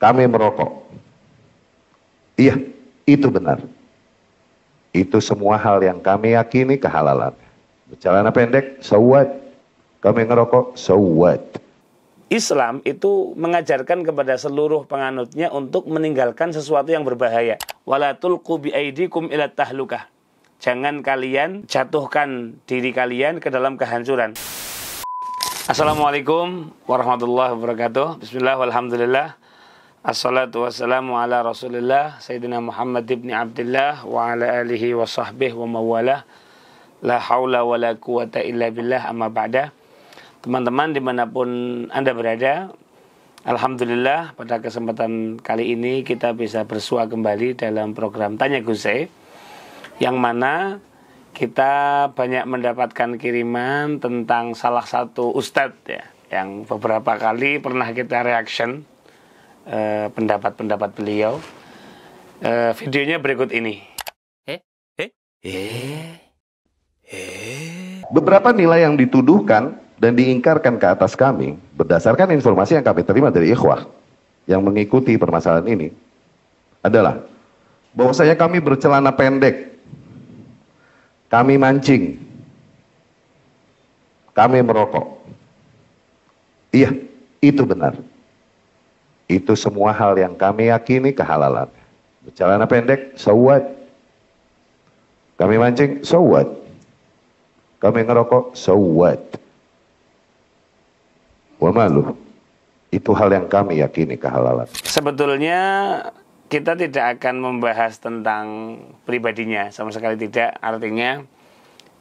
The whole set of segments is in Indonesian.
kami merokok. Iya, itu benar. Itu semua hal yang kami yakini kehalalan. Bercelana pendek, so what? Kami ngerokok, so what? Islam itu mengajarkan kepada seluruh penganutnya untuk meninggalkan sesuatu yang berbahaya. Wala tulqu biaidikum ila tahlukah. Jangan kalian jatuhkan diri kalian ke dalam kehancuran. Assalamualaikum warahmatullahi wabarakatuh. Bismillah walhamdulillah. Assalatu wassalamu ala rasulillah Sayyidina Muhammad ibn Abdullah wa ala alihi wa sahbihi wa mawalah. La hawla wa la quwata illa billah, amma ba'da. Teman-teman dimanapun Anda berada, alhamdulillah pada kesempatan kali ini kita bisa bersua kembali dalam program Tanya Guse, yang mana kita banyak mendapatkan kiriman tentang salah satu ustadz ya, yang beberapa kali pernah kita reaction pendapat-pendapat beliau. Videonya berikut ini. Beberapa nilai yang dituduhkan dan diingkarkan ke atas kami berdasarkan informasi yang kami terima dari ikhwah yang mengikuti permasalahan ini adalah bahwasanya kami bercelana pendek, kami mancing, kami merokok. Iya, itu benar. Itu semua hal yang kami yakini kehalalan. Bercelana pendek, so what? Kami mancing, so what? Kami ngerokok, so what? Wa malu. Itu hal yang kami yakini kehalalan. Sebetulnya kita tidak akan membahas tentang pribadinya, sama sekali tidak. Artinya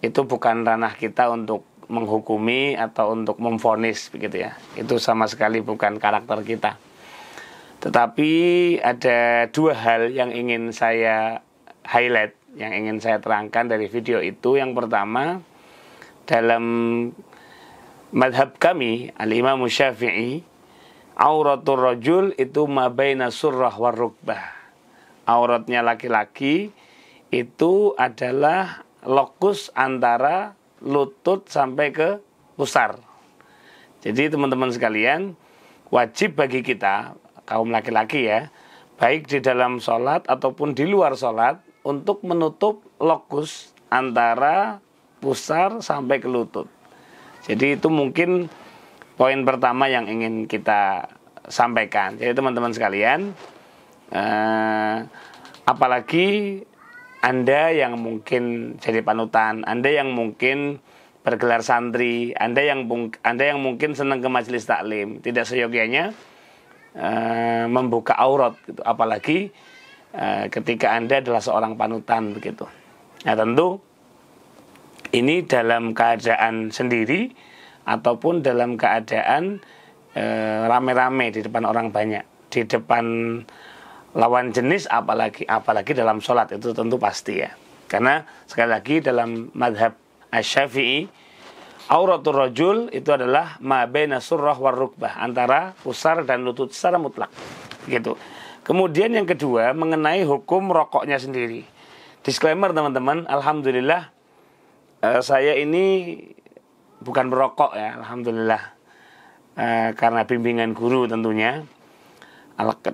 itu bukan ranah kita untuk menghukumi atau untuk memvonis begitu ya. Itu sama sekali bukan karakter kita. Tetapi ada dua hal yang ingin saya highlight, yang ingin saya terangkan dari video itu. Yang pertama, dalam madhab kami Al-Imam Syafi'i, auratul rajul itu ma baina surrah war rukbah. Auratnya laki-laki itu adalah lokus antara lutut sampai ke pusar. Jadi teman-teman sekalian, wajib bagi kita kaum laki-laki ya, baik di dalam sholat ataupun di luar sholat, untuk menutup lokus antara pusar sampai ke lutut. Jadi itu mungkin poin pertama yang ingin kita sampaikan. Jadi teman-teman sekalian, apalagi Anda yang mungkin jadi panutan, Anda yang mungkin bergelar santri, Anda yang mungkin senang ke majelis taklim, tidak seyogianya membuka aurat gitu. Apalagi ketika Anda adalah seorang panutan begitu. Nah tentu ini dalam keadaan sendiri ataupun dalam keadaan rame-rame di depan orang banyak, di depan lawan jenis, apalagi dalam sholat, itu tentu pasti ya. Karena sekali lagi dalam madhab Asy-Syafi'i, auratul rajul itu adalah ma baina surrah war rukbah, antara pusar dan lutut secara mutlak gitu. Kemudian yang kedua, mengenai hukum rokoknya sendiri. Disclaimer teman-teman, alhamdulillah saya ini bukan berokok ya, alhamdulillah, karena bimbingan guru tentunya,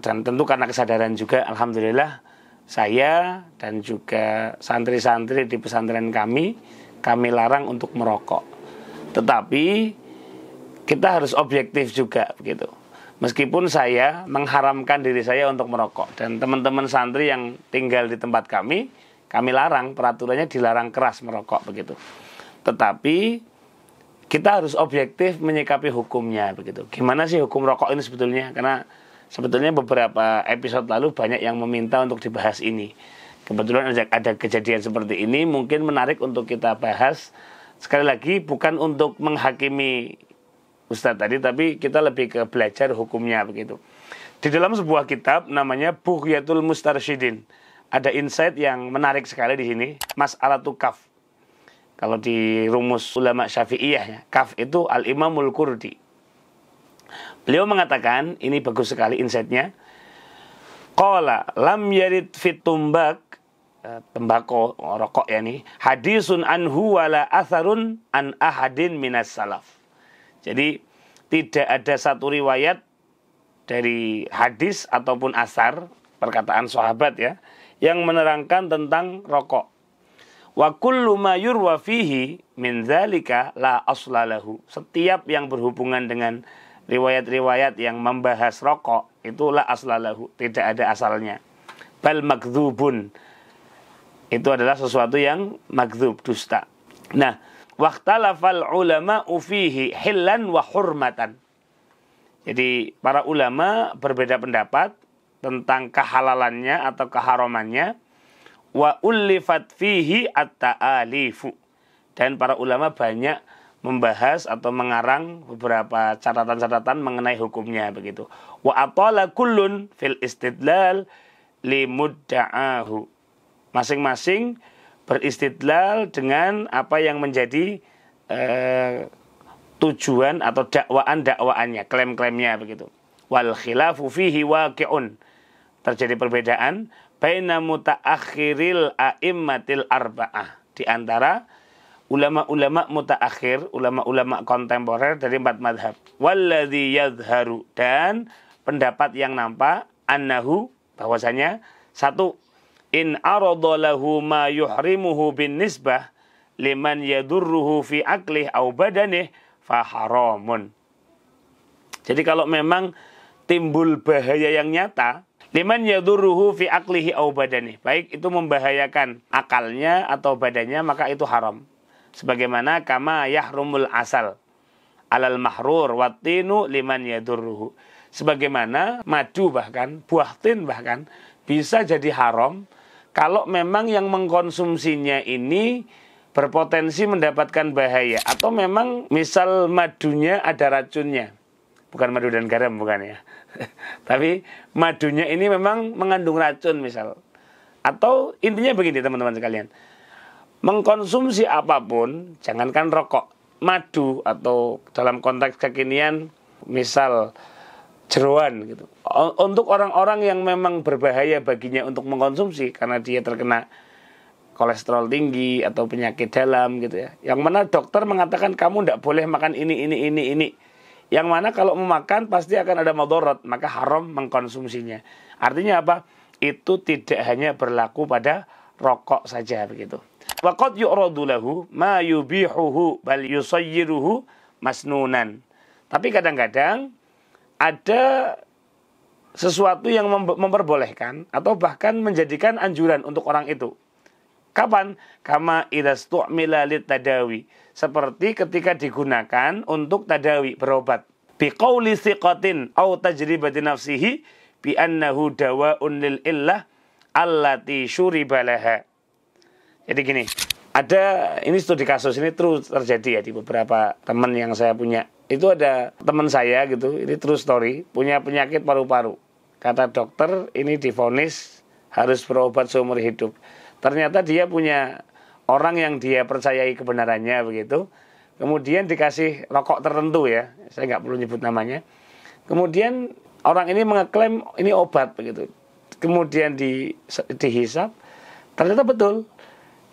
dan tentu karena kesadaran juga, alhamdulillah saya dan juga santri-santri di pesantren kami larang untuk merokok. Tetapi kita harus objektif juga begitu. Meskipun saya mengharamkan diri saya untuk merokok, dan teman-teman santri yang tinggal di tempat kami larang, peraturannya dilarang keras merokok begitu. Tetapi kita harus objektif menyikapi hukumnya begitu. Gimana sih hukum rokok ini sebetulnya? Karena sebetulnya beberapa episode lalu banyak yang meminta untuk dibahas ini. Kebetulan ada kejadian seperti ini, mungkin menarik untuk kita bahas. Sekali lagi bukan untuk menghakimi Ustadz tadi, tapi kita lebih ke belajar hukumnya begitu. Di dalam sebuah kitab namanya Bughyatul Mustarsyidin, ada insight yang menarik sekali di sini, Mas'alatul Kaf. Kalau di rumus ulama Syafi'iyah ya, Kaf itu Al-Imamul Qurdi. Beliau mengatakan, ini bagus sekali insightnya. Qala lam yarid fit tumbak, tembakau, rokok ya nih, hadisun anhu wala atharun an ahadin minas salaf. Jadi tidak ada satu riwayat dari hadis ataupun asar, perkataan sahabat ya, yang menerangkan tentang rokok. Wa kullu ma yurwa fihi min dzalika la asla lahu. Setiap yang berhubungan dengan riwayat-riwayat yang membahas rokok itu la asla lahu, tidak ada asalnya. Bal makdzubun. Itu adalah sesuatu yang makdzub, dusta. Nah, waqtalafal ulama'u fihi hillan wa hurmatan. Jadi para ulama berbeda pendapat tentang kehalalannya atau keharamannya. Wa ullifat fihi at-ta'alifu. Dan para ulama banyak membahas atau mengarang beberapa catatan-catatan mengenai hukumnya begitu. Wa atala kullun fil istidlal limudda'ahu. Masing-masing beristidlal dengan apa yang menjadi tujuan atau dakwaannya, klaim-klaimnya begitu. Wal khilafu fihi waqi'un. Terjadi perbedaan baina mutaakhiril a'immatil arba'ah, di antara ulama-ulama mutaakhir, ulama-ulama kontemporer dari 4 mazhab. Walladzi yadhharu, dan pendapat yang nampak, annahu, bahwasanya satu, in arada lahu ma yuhrimuhu bin nisbah liman yadurruhu fi aqlih au badanih fa haramun. Jadi kalau memang timbul bahaya yang nyata, liman yadurruhu fi aqlihi au badani, baik itu membahayakan akalnya atau badannya, maka itu haram. Sebagaimana kama yahrumul asal alal mahrur wattinu liman yadurruhu. Sebagaimana madu bahkan, buah tin bahkan bisa jadi haram kalau memang yang mengkonsumsinya ini berpotensi mendapatkan bahaya, atau memang misal madunya ada racunnya. Bukan madu dan garam, bukan ya. Tapi madunya ini memang mengandung racun misal. Atau intinya begini teman-teman sekalian. Mengkonsumsi apapun, jangankan rokok, madu atau dalam konteks kekinian misal jeroan gitu. Untuk orang-orang yang memang berbahaya baginya untuk mengkonsumsi karena dia terkena kolesterol tinggi atau penyakit dalam gitu ya. Yang mana dokter mengatakan kamu tidak boleh makan ini. Yang mana kalau memakan pasti akan ada madarat, maka haram mengkonsumsinya. Artinya apa? Itu tidak hanya berlaku pada rokok saja begitu. Wa qad yu'radu lahu ma yubihuhu bal yusayyiruhu masnunan. Tapi kadang-kadang ada sesuatu yang memperbolehkan atau bahkan menjadikan anjuran untuk orang itu. Kapan? Kama idza stu'mila lit tadawi. Seperti ketika digunakan untuk tadawi, berobat. Biqauli thiqatin au tajribati nafsihi bi annahu dawa'un lil illah allati syuriba laha. Jadi gini, ini studi kasus ini terus terjadi ya di beberapa teman yang saya punya. Itu ada teman saya gitu, ini true story, punya penyakit paru-paru. Kata dokter ini divonis harus berobat seumur hidup. Ternyata dia punya orang yang dia percayai kebenarannya begitu. Kemudian dikasih rokok tertentu ya, saya nggak perlu nyebut namanya. Kemudian orang ini mengeklaim ini obat begitu. Kemudian dihisap, ternyata betul.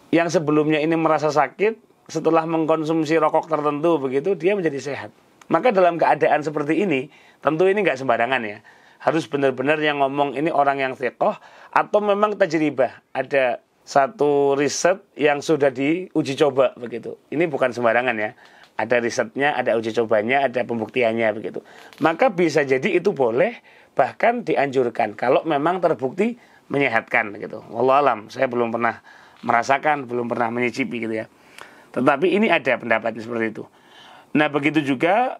Yang sebelumnya ini merasa sakit, setelah mengkonsumsi rokok tertentu begitu, dia menjadi sehat. Maka dalam keadaan seperti ini, tentu ini nggak sembarangan ya. Harus benar-benar yang ngomong ini orang yang thiqah atau memang tajribah. Ada satu riset yang sudah diuji coba begitu. Ini bukan sembarangan ya. Ada risetnya, ada uji cobanya, ada pembuktiannya begitu. Maka bisa jadi itu boleh, bahkan dianjurkan kalau memang terbukti menyehatkan gitu. Wallahu alam, saya belum pernah merasakan, belum pernah menyicipi gitu ya. Tetapi ini ada pendapatnya seperti itu. Nah begitu juga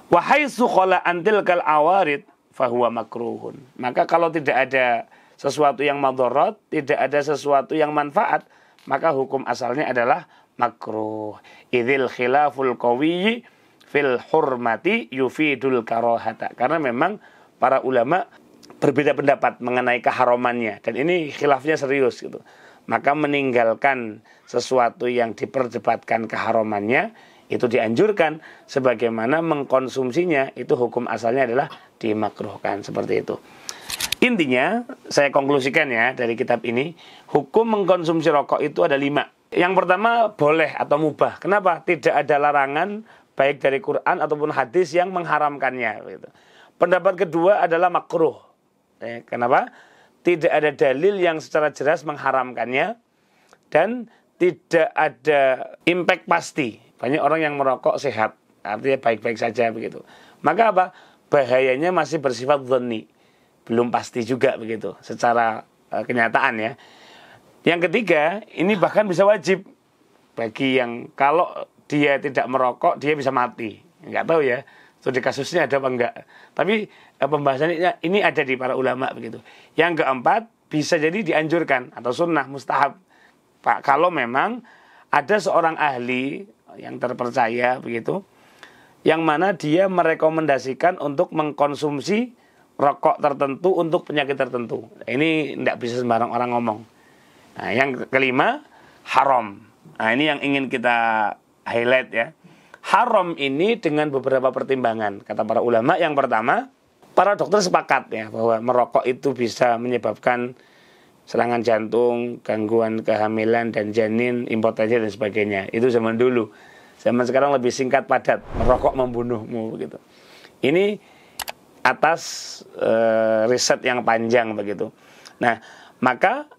wahai sukhala antil kal awarid fahuwa makruhun. Maka kalau tidak ada sesuatu yang madharat, tidak ada sesuatu yang manfaat, maka hukum asalnya adalah makruh. Idzil khilaful qawiyyi fil hurmati yufidul karahata. Karena memang para ulama berbeda pendapat mengenai keharamannya, dan ini khilafnya serius gitu. Maka meninggalkan sesuatu yang diperdebatkan keharamannya itu dianjurkan, sebagaimana mengkonsumsinya itu hukum asalnya adalah dimakruhkan, seperti itu. Intinya saya konklusikan ya dari kitab ini, hukum mengkonsumsi rokok itu ada 5. Yang pertama boleh atau mubah. Kenapa? Tidak ada larangan baik dari Quran ataupun hadis yang mengharamkannya gitu. Pendapat kedua adalah makruh. Kenapa? Tidak ada dalil yang secara jelas mengharamkannya dan tidak ada impact pasti. Banyak orang yang merokok sehat, artinya baik-baik saja begitu. Maka apa? Bahayanya masih bersifat dhonni, belum pasti juga begitu secara kenyataan ya. Yang ketiga, ini bahkan bisa wajib bagi yang kalau dia tidak merokok dia bisa mati. Enggak tahu ya, studi kasusnya ada apa enggak. Tapi pembahasannya ini ada di para ulama begitu. Yang keempat, bisa jadi dianjurkan atau sunnah mustahab. Pak, kalau memang ada seorang ahli yang terpercaya begitu, yang mana dia merekomendasikan untuk mengkonsumsi rokok tertentu untuk penyakit tertentu. Ini tidak bisa sembarang orang ngomong. Nah, yang kelima, haram. Nah, ini yang ingin kita highlight ya. Haram ini dengan beberapa pertimbangan. Kata para ulama, yang pertama, para dokter sepakat ya bahwa merokok itu bisa menyebabkan serangan jantung, gangguan kehamilan dan janin, impotensi dan sebagainya. Itu zaman dulu. Zaman sekarang lebih singkat padat, merokok membunuhmu begitu. Ini atas riset yang panjang begitu. Nah, maka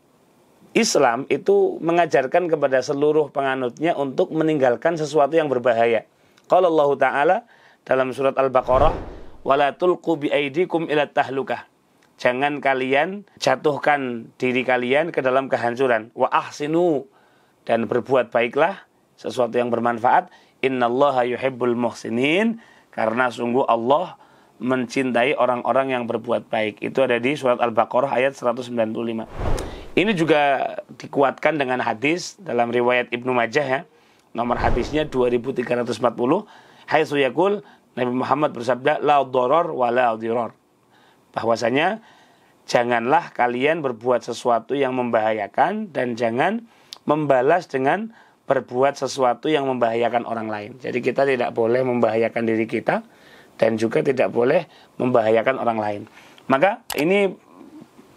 Islam itu mengajarkan kepada seluruh penganutnya untuk meninggalkan sesuatu yang berbahaya. Qala Allah Ta'ala dalam surat Al-Baqarah, wala tulqu biaidikum ila tahlukah. Jangan kalian jatuhkan diri kalian ke dalam kehancuran. Wa ahsinu, dan berbuat baiklah, sesuatu yang bermanfaat. Innallaha yuhibbul muhsinin, karena sungguh Allah mencintai orang-orang yang berbuat baik. Itu ada di surat Al-Baqarah ayat 195. Ini juga dikuatkan dengan hadis dalam riwayat Ibnu Majah ya. Nomor hadisnya 2340. Haitsu yaqul, Nabi Muhammad bersabda, la dharar wa la dhirar. Bahwasanya janganlah kalian berbuat sesuatu yang membahayakan dan jangan membalas dengan berbuat sesuatu yang membahayakan orang lain. Jadi kita tidak boleh membahayakan diri kita dan juga tidak boleh membahayakan orang lain. Maka ini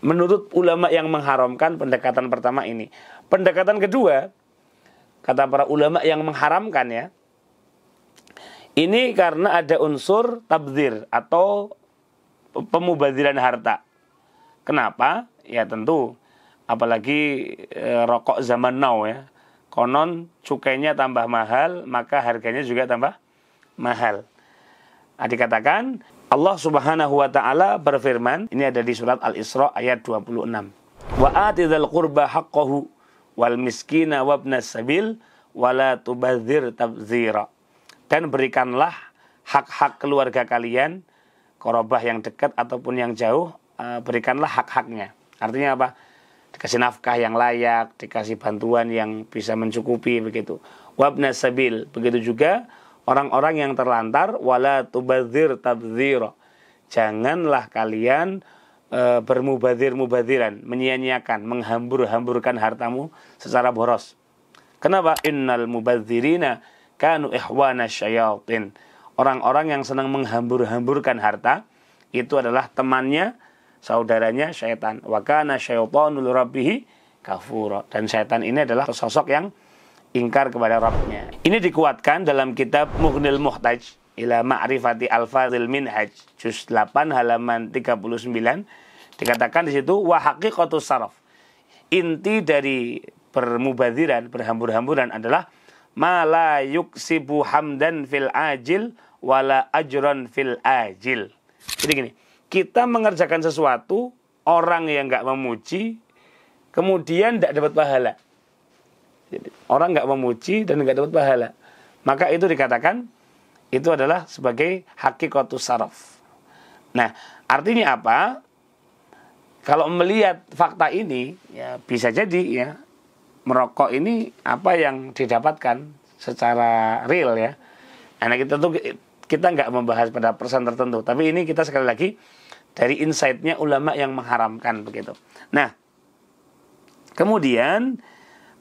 menurut ulama yang mengharamkan pendekatan pertama ini. Pendekatan kedua, kata para ulama yang mengharamkan ya, ini karena ada unsur tabdzir atau pemubadziran harta. Kenapa? Ya tentu, apalagi rokok zaman now ya. Konon cukainya tambah mahal, maka harganya juga tambah mahal. Dikatakan Allah Subhanahu wa taala berfirman, ini ada di surat Al-Isra ayat 26. Wa atidzal qurba haqqahu wal miskina wabnas sabil wala tubadzir tabdzira. Dan berikanlah hak-hak keluarga kalian, qorobah yang dekat ataupun yang jauh, berikanlah hak-haknya. Artinya apa? Dikasih nafkah yang layak, dikasih bantuan yang bisa mencukupi begitu. Wabnas sabil, begitu juga orang-orang yang terlantar, wala tubadzir tabdzira. Janganlah kalian bermubadzir-mubadziran, menyia-nyiakan, menghambur-hamburkan hartamu secara boros. Kenapa? Innal mubadzirina kanu ikhwana syayatin. Orang-orang yang senang menghambur-hamburkan harta itu adalah temannya, saudaranya syaitan. Wa kana syaitanu lirabbih kafura. Dan syaitan ini adalah sosok yang ingkar kepada Rabbnya. Ini dikuatkan dalam kitab Mughnil Muhtaj ila Ma'rifati Al-Fadhil Minhaj juz 8 halaman 39. Dikatakan di situ wa haqiqatus saraf. Inti dari bermubadziran, berhambur-hamburan adalah ma la yuksibu hamdan fil ajil wala ajran fil ajil. Jadi gini, kita mengerjakan sesuatu, orang yang enggak memuji kemudian tidak dapat pahala. Jadi, orang nggak memuji dan nggak dapat pahala, maka itu dikatakan itu adalah sebagai haqiqatus saraf. Nah, artinya apa? Kalau melihat fakta ini, ya bisa jadi ya merokok ini apa yang didapatkan secara real ya. Nah, kita nggak membahas pada persen tertentu, tapi ini kita sekali lagi dari insight-nya ulama yang mengharamkan begitu. Nah, kemudian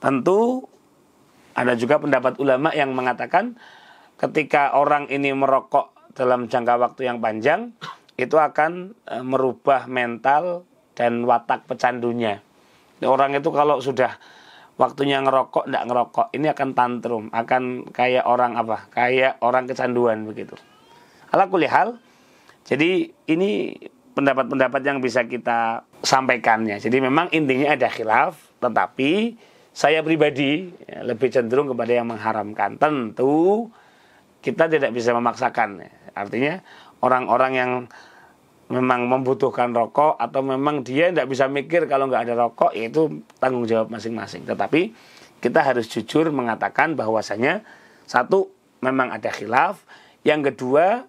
tentu ada juga pendapat ulama yang mengatakan ketika orang ini merokok dalam jangka waktu yang panjang, itu akan merubah mental dan watak pecandunya. Orang itu kalau sudah waktunya ngerokok, tidak ngerokok, ini akan tantrum, akan kayak orang apa? Kayak orang kecanduan begitu. Ala kulli hal, Jadi ini pendapat-pendapat yang bisa kita sampaikan ya. Jadi memang intinya ada khilaf, tetapi saya pribadi ya, lebih cenderung kepada yang mengharamkan. Tentu kita tidak bisa memaksakan. Ya. Artinya orang-orang yang memang membutuhkan rokok atau memang dia tidak bisa mikir kalau nggak ada rokok, itu tanggung jawab masing-masing. Tetapi kita harus jujur mengatakan bahwasanya satu, memang ada khilaf. Yang kedua,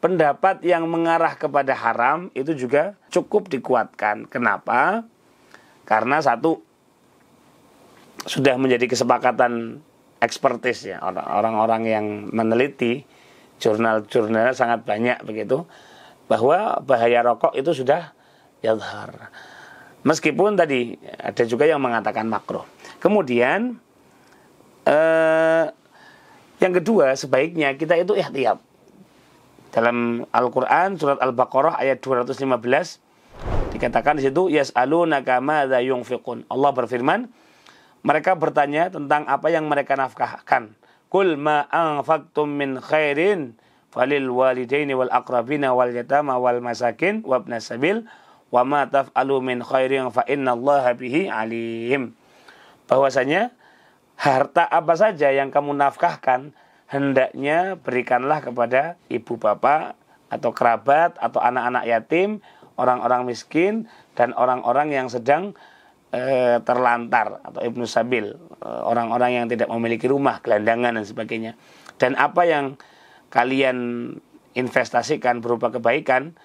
pendapat yang mengarah kepada haram itu juga cukup dikuatkan. Kenapa? Karena satu, sudah menjadi kesepakatan ekspertis ya, orang-orang yang meneliti, jurnal-jurnal sangat banyak begitu, bahwa bahaya rokok itu sudah yadhar. Meskipun tadi ada juga yang mengatakan makruh. Kemudian yang kedua, sebaiknya kita itu ihtiyat. Dalam Al-Qur'an surat Al-Baqarah ayat 215 dikatakan di situ yas'alunaka madza yunfiqun. Allah berfirman, mereka bertanya tentang apa yang mereka nafkahkan. Qul ma anfaqtum min khairin falil walidaini wal aqrabina wal yatama wal masakin wabnas sabil wa ma taf'alu min khairin fa innallaha bihi alim. Bahwasanya harta apa saja yang kamu nafkahkan hendaknya berikanlah kepada ibu bapak atau kerabat atau anak-anak yatim, orang-orang miskin dan orang-orang yang sedang terlantar atau ibnu sabil, orang-orang yang tidak memiliki rumah, gelandangan dan sebagainya. Dan apa yang kalian investasikan berupa kebaikan,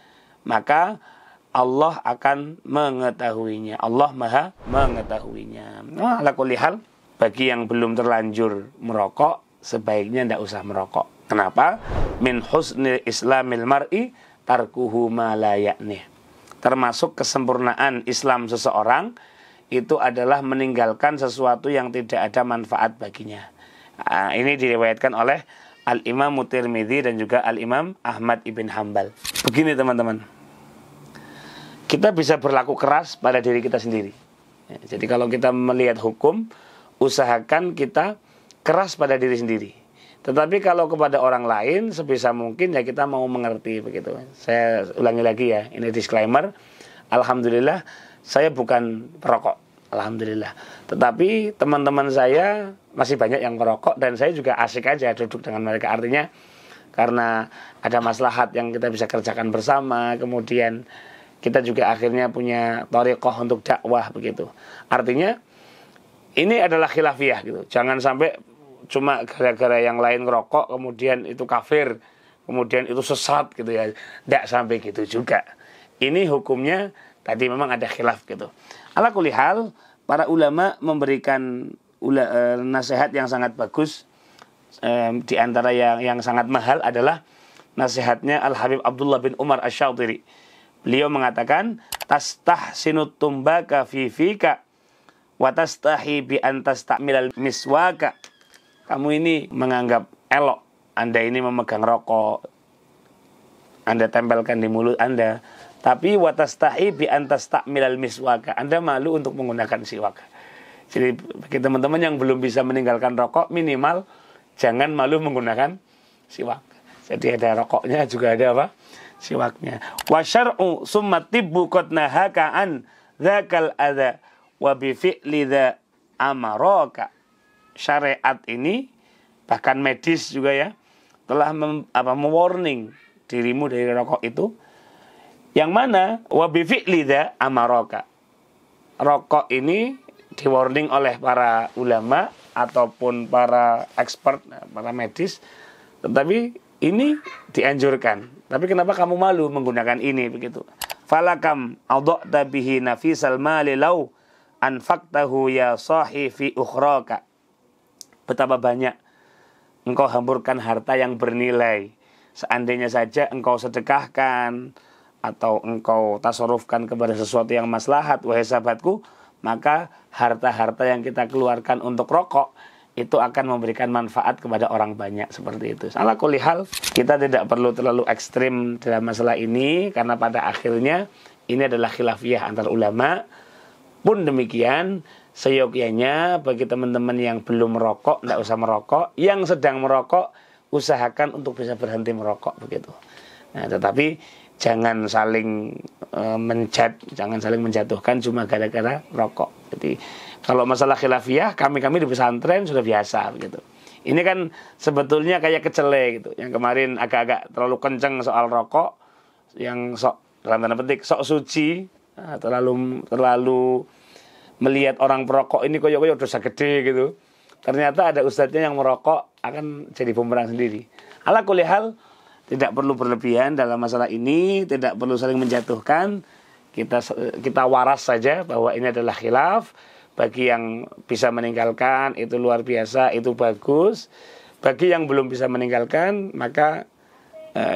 maka Allah akan mengetahuinya. Allah Maha mengetahuinya. Nah, ala kulli hal, bagi yang belum terlanjur merokok, sebaiknya tidak usah merokok. Kenapa? Min husni islamil mar'i tarkuhu ma la ya'nih. Termasuk kesempurnaan Islam seseorang itu adalah meninggalkan sesuatu yang tidak ada manfaat baginya. Nah, ini diriwayatkan oleh Al-Imam Tirmidzi dan juga Al-Imam Ahmad ibn Hanbal. Begini teman-teman, kita bisa berlaku keras pada diri kita sendiri. Jadi kalau kita melihat hukum, usahakan kita keras pada diri sendiri. Tetapi kalau kepada orang lain, sebisa mungkin ya kita mau mengerti begitu. Saya ulangi lagi ya, ini disclaimer. Alhamdulillah, saya bukan perokok. Alhamdulillah. Tetapi teman-teman saya masih banyak yang merokok dan saya juga asik aja duduk dengan mereka. Artinya karena ada maslahat yang kita bisa kerjakan bersama, kemudian kita juga akhirnya punya thariqah untuk dakwah begitu. Artinya ini adalah khilafiyah gitu. Jangan sampai cuma gara-gara yang lain ngerokok kemudian itu kafir, kemudian itu sesat gitu ya. Tidak sampai gitu juga. Ini hukumnya tadi memang ada khilaf gitu. Ala kulli hal, para ulama memberikan nasihat yang sangat bagus. Di antara yang sangat mahal adalah nasihatnya Al-Habib Abdullah bin Umar Asy-Syautiri. Beliau mengatakan, tastahsinut tumbaka fi fika wa tastahi bi an tastamilal miswaka. Kamu ini menganggap elok Anda ini memegang rokok, Anda tempelkan di mulut Anda, tapi wa tastahi bi an tastamilal miswaka. Anda malu untuk menggunakan siwak. Jadi bagi teman-teman yang belum bisa meninggalkan rokok, minimal jangan malu menggunakan siwak. Jadi ada rokoknya juga ada apa? Siwaknya. Wa syar'u summa tibbu qad nahaka an dzakal adza wa bi fi'li dza amaraka. Syariat ini bahkan medis juga ya telah mewarning dirimu dari rokok itu, yang mana wa bi fi'li dza amaraka. Rokok ini di-warning oleh para ulama ataupun para expert, para medis, tetapi ini dianjurkan. Tapi kenapa kamu malu menggunakan ini begitu? Falakam adha'ta bihi nafisal mali law anfaqtahu ya sahi fi ukhraka. Betapa banyak engkau hamburkan harta yang bernilai. Seandainya saja engkau sedekahkan atau engkau tasarrufkan kepada sesuatu yang maslahat, wahai sahabatku, maka harta-harta yang kita keluarkan untuk rokok itu akan memberikan manfaat kepada orang banyak, seperti itu. Ala kulli hal, kita tidak perlu terlalu ekstrim dalam masalah ini, karena pada akhirnya ini adalah khilafiyah antar ulama. Pun demikian, seyogyanya bagi teman-teman yang belum merokok, tidak usah merokok. Yang sedang merokok, usahakan untuk bisa berhenti merokok begitu. Nah, tetapi jangan saling jangan saling menjatuhkan cuma gara-gara rokok. Jadi kalau masalah khilafiyah, kami di pesantren sudah biasa gitu. Ini kan sebetulnya kayak kecele gitu. Yang kemarin agak-agak terlalu kenceng soal rokok, yang sok dalam tanda petik sok suci, terlalu melihat orang perokok ini koyok-koyok dosa gede gitu. Ternyata ada ustadznya yang merokok akan jadi bumerang sendiri. Ala kulli hal, tidak perlu berlebihan dalam masalah ini, tidak perlu saling menjatuhkan. Kita waras saja bahwa ini adalah khilaf. Bagi yang bisa meninggalkan itu luar biasa, itu bagus. Bagi yang belum bisa meninggalkan, maka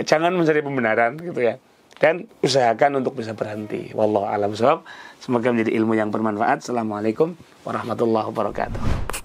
jangan mencari pembenaran gitu ya. Dan usahakan untuk bisa berhenti. Wallahu a'lam bishawab. Semoga menjadi ilmu yang bermanfaat. Assalamualaikum warahmatullahi wabarakatuh.